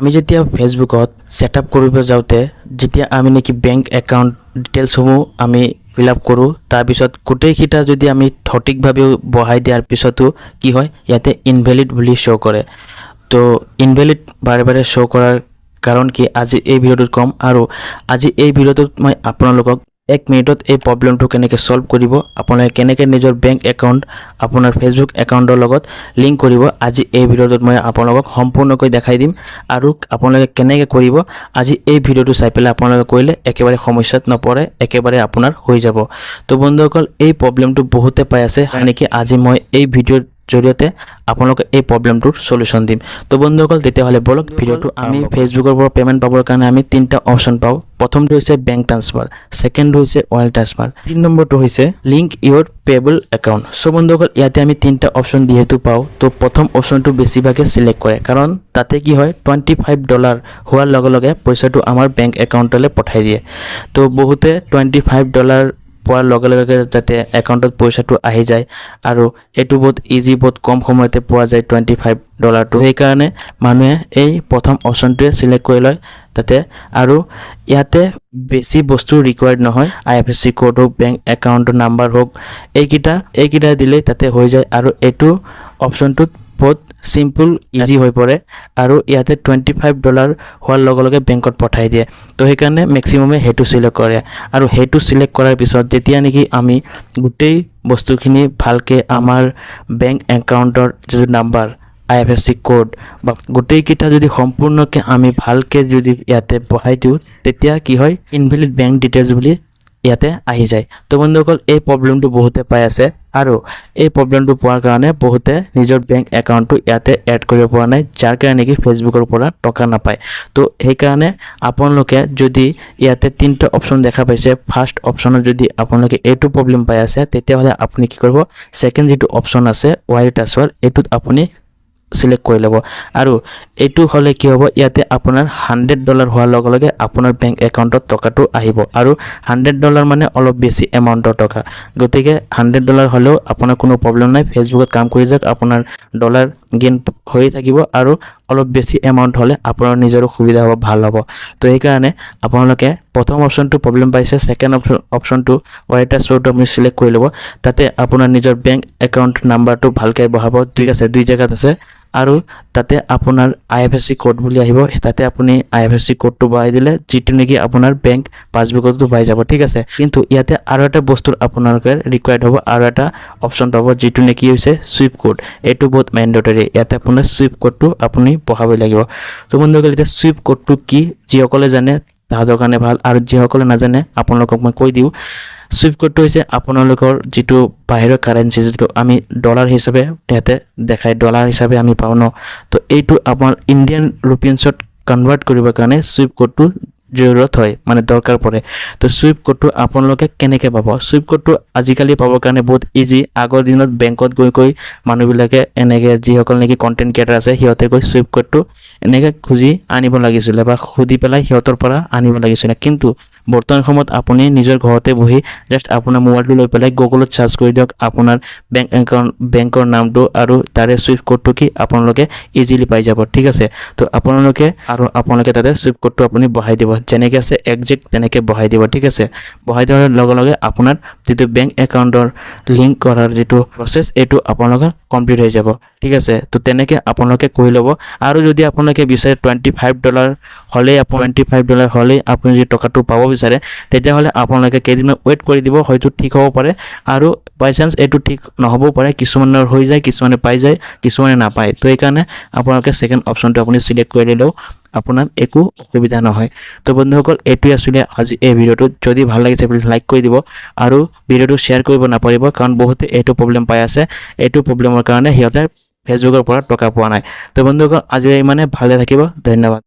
আমি যেতিয়া ফেচবুকত সেটআপ কৰিব যাওঁতে যেতিয়া আমি নেকি বেংক একাউণ্ট ডিটেইলছসমূহ আমি ফিল আপ কৰোঁ তাৰপিছত গোটেইকেইটা যদি আমি সঠিকভাৱে বহাই দিয়াৰ পিছতো কি হয় ইয়াতে ইনভ্যালিড বুলি শ্ব' কৰে তো ইনভ্যালিড বাৰে বাৰে শ্ব' কৰাৰ কাৰণ কি আজি এই ভিডিঅ'টোত ক'ম আৰু আজি এই ভিডিঅ'টোত মই আপোনালোকক 1 মিনিটত এই প্ৰবলেমটো কেনেকৈ সলভ কৰিব আপোনালোকে কেনেকৈ নিজৰ বেংক একাউণ্ট আপোনাৰ ফেচবুক একাউণ্টৰ লগত লিংক কৰিব আজি এই ভিডিঅ'টোত মই আপোনালোকক সম্পূৰ্ণকৈ দেখাই দিম আৰু আপোনালোকে কেনেকৈ কৰিব আজি এই ভিডিঅ'টো চাই পেলাই আপোনালোকে কৰিলে একেবাৰে সমস্যাত নপৰে একেবাৰে আপোনাৰ হৈ যাব তো বন্ধুসকল এই প্ৰবলেমটো বহুতে পাই আছে নেকি আজি মই এই ভিডিঅ'ৰ জৰিয়তে আপোনালোকে এই প্ৰবলেমটোৰ সলিউশন দিম তো বন্ধুসকল তেতিয়াহ'লে বলক ভিডিঅ'টো আমি ফেচবুকৰ পৰা পেমেন্ট পাবৰ কাৰণে আমি তিনটা অপচন পাওঁ প্ৰথমটো হৈছে বেংক ট্ৰান্সফাৰ সেকেন্ড হৈছে ওয়ালেট ট্ৰান্সফাৰ 3 নম্বৰটো হৈছে লিংক ইউৰ পেবল একাউণ্ট সো বন্ধুসকল ইয়াতে আমি তিনটা অপচন দিহেতু পাওঁ তো প্ৰথম অপচনটো বেছিভাগে সিলেক্ট কৰে কাৰণ তাতে কি হয় $25 হোৱাৰ লগে লগে পইচাটো আমাৰ বেংক একাউণ্টলৈ পঠাই দিয়ে তো বহুতে $25 পোৱাৰ লগে লগে যাতে একাউণ্টত পইচাটো আহি যায় আৰু এটো বহুত ইজি বহুত কম সময়তে পোৱা যায় $25 সেই কাৰণে মানুহে এই প্ৰথম অপচনটোৱে সিলেক্ট কৰি লয় তাতে আৰু ইয়াতে বেছি বস্তু ৰিকোয়াৰ্ড নহয় IFSC কোড হোক বেংক একাউণ্টৰ নাম্বাৰ হোক এইকিটা দিলে তাতে হৈ যায় আৰু এটো অপচনটোত বহুত সিম্পল ইজি হৈ পৰে আৰু ইয়াতে $25 হোৱাৰ লগে লগে বেংকত পঠাই দিয়ে তো সেই কাৰণে ম্যাক্সিমামে হেতু সিলেক্ট কৰে আৰু হেতু সিলেক্ট কৰাৰ পিছত যেতিয়া নেকি আমি গোটেই বস্তুখিনি ভালকে আমাৰ বেংক একাউণ্টৰ যে নাম্বাৰ IFSC কোড বা গোটেইকেইটা যদি সম্পূৰ্ণকে আমি ভালকে যদি ইয়াতে বহাই দিওঁ তেতিয়া কি হয় ইনভ্যালিড বেংক ডিটেইলছ বুলি ইয়াতে আহি যায় তো বন্ধুসকল এই প্ৰবলেমটো বহুতে পাই আছে আৰু এই প্ৰবলেমটো পোৱাৰ কাৰণে বহুতে নিজৰ বেংক একাউণ্টটো ইয়াতে এড কৰিব পৰা নাই যাৰ কাৰণে কি ফেচবুকৰ পৰা টকা নাপায় তো সেই কাৰণে আপোনালোকে যদি ইয়াতে তিনটা অপচন দেখা পাইছে ফাৰ্স্ট অপচনত যদি আপোনালোকে এইটো প্ৰবলেম পাই আছে তেতিয়াহ'লে আপুনি কি কৰিব সেকেন্ড যেটো অপচন আছে ওয়ালেট ট্ৰান্সফাৰ এটোত আপুনি সিলেক্ট কৰি লব আৰু এটো হলে কি হ'ব ইয়াতে আপোনাৰ $100 হোৱাৰ লগে লগে আপোনাৰ বেংক একাউণ্টত টকাটো আহিব আৰু $100 মানে অলপ বেছি এমাউন্টৰ টকা গতিকে $100 হলেও আপোনাৰ কোনো প্ৰবলেম নাই ফেচবুকত কাম কৰি যাক আপোনাৰ ডলাৰ গেইন হৈ থাকিব আৰু অলপ বেছি এমাউন্ট হলে আপোনাৰ নিজৰ সুবিধা হ'ব ভাল হ'ব তো এই কাৰণে আপোনালোকে প্ৰথম অপচনটো প্ৰবলেম পাইছে সেকেন্ড অপচনটো ওয়ালেট ট্ৰান্সফাৰটো আপুনি সিলেক্ট কৰি লব তাতে আপোনাৰ নিজৰ বেংক একাউণ্ট নাম্বাৰটো ভালকৈ বহাব ঠিক আছে দুই জায়গাত আছে আৰু তাতে আপোনাৰ IFSC কোড বুলি আহিব তাতে আপুনি IFSC কোডটো বহাই দিলে যেটো নেকি আপোনাৰ বেংক পাসবুকতো পাই যাব ঠিক আছে কিন্তু ইয়াতে আৰু এটা বস্তুৰ আপোনালোকে ৰিকোয়াৰ্ড হ'ব আৰু এটা অপচন পাব যেটো নেকি হৈছে সুইফট কোড এটো বহুত ম্যান্ডেটৰি ইয়াতে আপোনাৰ সুইফট কোডটো আপুনি বহাব লাগিব তো বন্ধুসকল এটা সুইফট কোডটো কি যিসকলে জানে তাহাঁতৰ কাৰণে ভাল আৰু যিসকলে নাজানে আপোনালোকক মই কৈ দিওঁ সুইফট কোডটো হৈছে আপোনালোকৰ যেটো বাহিৰৰ কাৰেন্সি যেটো আমি ডলাৰ হিচাপে ইয়াতে দেখাই ডলাৰ হিচাপে আমি পাও ন তো এইটো আপোনাৰ ইন্ডিয়ান ৰুপিয়াছত কনভাৰ্ট কৰিবৰ কাৰণে সুইফট কোডটো জৰুৰত হয় মানে দৰকাৰ পৰে তো সুইফট কোডটো আপোনালোকে কেনেকৈ পাব সুইফট কোডটো আজিকালি পাবৰ কাৰণে বহুত ইজি আগৰ দিনত বেংকত গৈ মানুহবিলাকে এনেকৈ যিসকল নেকি কন্টেন্ট ক্ৰিয়েটৰ আছে সিহঁতে গৈ সুইফট কোডটো এনেকৈ খুজি আনিব লাগিছিল বা খুদি পেলাই সিহঁতৰ পৰা আনিব লাগিছিল কিন্তু বৰ্তমান সময়ত আপুনি নিজৰ ঘৰতে বহি জাস্ট আপোনাৰ মোবাইলটো লৈ পেলাই গুগলত সাৰ্চ কৰি দিয়ক আপোনাৰ বেংক একাউণ্ট বেংকৰ নামটো আৰু তাৰে সুইফট কোডটো কি আপোনালোকে ইজিলি পাই যাব ঠিক আছে তো আপোনালোকে তাতে সুইফট কোডটো আপুনি বহাই দিব যেনেকৈ আছে একজেক্ট তেনেকৈ বহাই দিব ঠিক আছে বহাই দিয়াৰ লগে লগে আপোনাৰ যেটো বেংক একাউণ্টৰ লিংক কৰাৰ যেটো প্ৰসেস এটো আপোনালোকৰ কমপ্লিট হৈ যাব ঠিক আছে তো তেনেকৈ আপোনালোকে কৰি ল'ব আৰু যদি আপোনালোকে বিচাৰে $25 হলে $25 হলে আপুনি যে টকাটো পাব বিচাৰে তেতিয়াহ'লে আপোনালোকে কেইদিনমান ওয়েট কৰি দিব হয়তো ঠিক হ'ব পাৰে আৰু বাই চান্স এটো ঠিক নহ'ব পাৰে কিছুমানৰ হৈ যায় কিছুমানে পাই যায় কিছুমানে নাপায় তো এই কাৰণে আপোনালোকে সেকেন্ড অপচনটো আপুনি সিলেক্ট কৰি দিলেও আপোনাৰ একো অসুবিধা নহয় তো বন্ধুসকল এটোই আসলে আজি এই ভিডিওটো যদি ভাল লাগিছে প্লিজ লাইক কৰি দিব আৰু ভিডিওটো শেয়াৰ কৰিব নাপাৰিব কাৰণ বহুতে এটো প্ৰবলেম পাই আছে এটো প্ৰবলেমৰ কাৰণে হিয়তে ফেচবুকৰ পৰা টকা পোৱা নাই তো বন্ধুসকল আজি ইমানে ভালে থাকিব ধন্যবাদ।